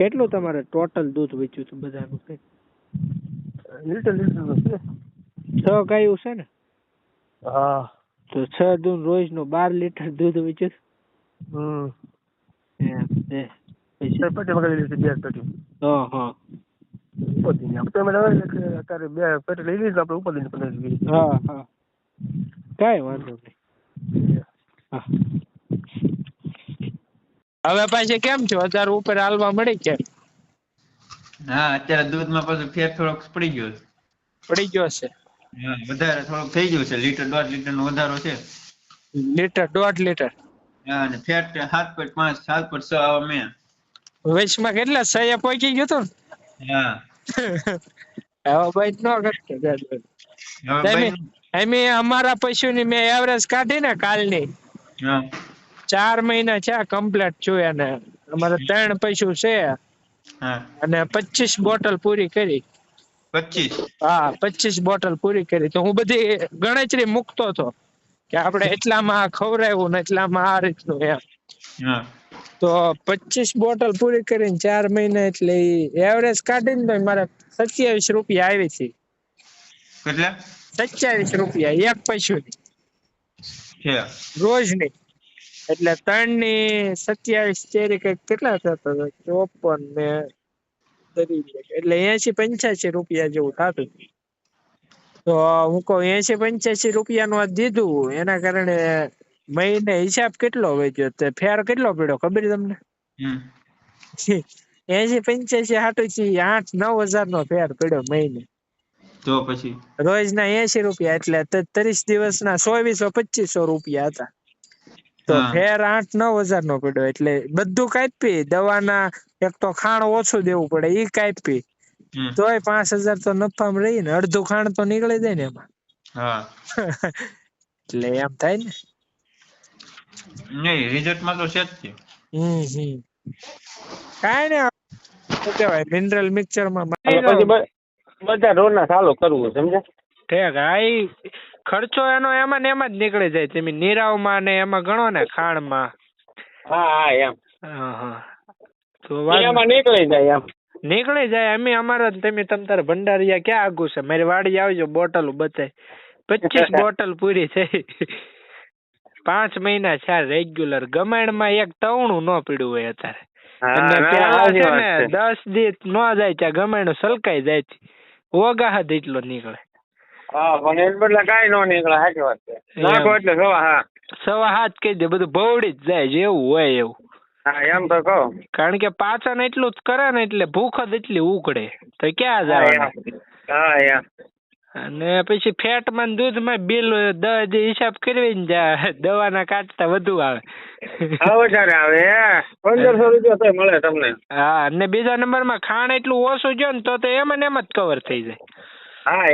કેટલું તમારે ટોટલ દૂધ વેચ્યું હતું બધાનું કઈ? લીટર છે. 6 ગાયું છે ને? હા. તો 6 દૂધ રોજ નું 12 લીટર દૂધ વેચ્યું? પેટી વગર લીધી 2 પેટી. હા. અત્યારે 2 પેટી લઈ લીધી આપણે ઉપર લઈને. હા. કઈ વાંધો નહીં. હા. હવે પાછી કેમ છો? 1000 ઉપર હાલવા મળી છે? હા, અત્યારે દૂધમાં પાછું ફેર થોડોક પડી ગયો છે. પડી ગયો છે? હા, વધારે થોડોક થઈ ગયું છે. લીટર 1.5 લીટર નો વધારો છે. Litre 1.5 litre? હા, અને ફેટ 7.5 7.6 આવા મેં. વચમાં કેટલા 6 પહોંચી ગયો તો? હા. હવે ભાઈ ન કરતો. હવે ભાઈ. એમ અમારા પશુની મેં એવરેજ કાઢી ને કાલની. હા. 4 મહિના છે કમ્પ્લીટ છું એને. અમારે 3 પશુ છે. હા. અને 25 બોટલ પૂરી કરી. 25? હા, 25 બોટલ પૂરી કરી. તો હું બધી ગણતરી મૂકતો હતો કે આપણે એટલામાં ખવડાવ્યું ને એટલામાં આ રીતનું એમ. હા. તો 25 બોટલ પૂરી કરીને 4 મહિના એટલે એવરેજ કાઢીને તો મારે 27 રૂપિયા આવી છે. કેટલા? 27 રૂપિયા એક પશુની છે રોજની. એટલે 3 ની 27 ચેરી કેટલા થતા? 54 ને એટલે 80-85 રૂપિયા જેવું થતું. તો હું કહું 80-85 રૂપિયાનું દીધું એના કારણે મહિને હિસાબ કેટલો વધ્યો? તે ફેર કેટલો પડ્યો ખબર તમને? 80-85 હાટું 8-9 હજાર નો ફેર પડ્યો મહિને. તો પછી રોજના 80 રૂપિયા એટલે 30 દિવસના 2400-2500 રૂપિયા હતા. તો હા. ફેર 8-9 હજાર નો પડ્યો. એટલે બધું કાપી દવાના એક તો ખાણ ઓછું દેવું પડે ઈ કાપી તોય 5000 તો નફામાં રહી ને. અડધું ખાણ તો નીકળી જાય ને એમાં. હા. એટલે એમ થાય ને. નહીં, રિઝલ્ટમાં તો છે જ તે. કાઈ ને શું કહેવાય મિનરલ મિક્સચર માં બધા રોજના ચાલુ કરવું સમજ્યા? ઠેક. હા, ખર્ચો એનો એમાં ને એમાં જ નીકળી જાય. તમે નીરાવમાં ને એમાં ગણો ને ખાણમાં. હા એમ. હા. તો એમાં નીકળી જાય એમ. નીકળી જાય. અમારા તમે તારે ભંડારીયા ક્યાં આગું છે? મારી વાડી આવજો, બોટલ બતાય. 25 બોટલ પૂરી થઈ. 5 મહિના છે રેગ્યુલર. ગમાણમાં એક ટવણું ન પીડ્યું હોય અત્યારે. અને પેલા છે ને 10 દી ન જાય ત્યાં ગમાણું સલકાઈ જાય. ઓગાહદ એટલો નીકળે. હા, પણ એ બદલા કાઈ નો નીકળે. સાચી વાત છે. નાખો એટલે 7.5 કહી દે. બધું ભવડી જ જાય જેવું હોય એવું. હા, એમ તો કહું. કારણ કે પાચન એટલું જ કરે ને એટલે ભૂખ જ એટલી ઉકળે. તો ક્યાં જવાના? હા એમ. અને પછી ફેટમાં દૂધમાં બિલ હિસાબ કરવી ને જાય દવાના કાઢતા વધુ આવે. વધારે આવે 1500 રૂપિયા તો મળે તમને. હા, અને બીજા નંબરમાં ખાણ એટલું ઓછું જો ને તો એમ ને એમ જ કવર થઈ જાય. હા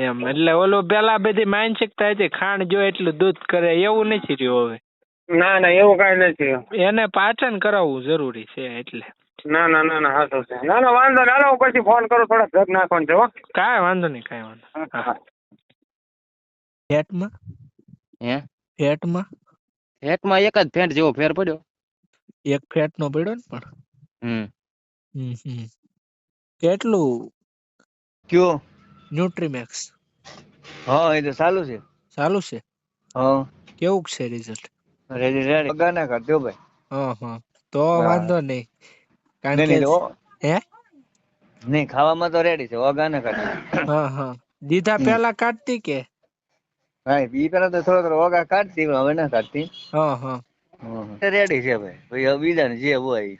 એમ એટલે ઓલું પેલા બધી માનસિકતા હતી ખાણ જો એટલું દૂધ કરે એવું નથી રહ્યું હવે. ના એવું કઈ નથી. એને પાચન કરાવવું જરૂરી છે એટલે. ના હાચું છે. ના વાંધો નહીં. હું પછી ફોન કરું. થોડા જગ નાખવાનું છે હો. કાંઈ વાંધો નહીં. હા. ફેટમાં એક જ ફેટ જેવો ફેર પડ્યો. એક ફેટ નો પડ્યો ને પણ. કેટલું કયો ન્યુટ્રીમેક્સ? હા, એ તો ચાલુ છે. હા, કેવું છે રિઝલ્ટ? રેડી ગાના કાઢ્યો ભાઈ. તો વાંધો નહીં. કારણ કે નહીં ખાવામાં તો રેડી છે. ગાના કાઢ્યો. દીધા પેલા કાઢતી કે? હા, ઈ પેલા તો થોડોક ઓગા કાઢતી, હવે ના કાઢતી. હા. રેડી છે ભાઈ. બીજાને જે હોય.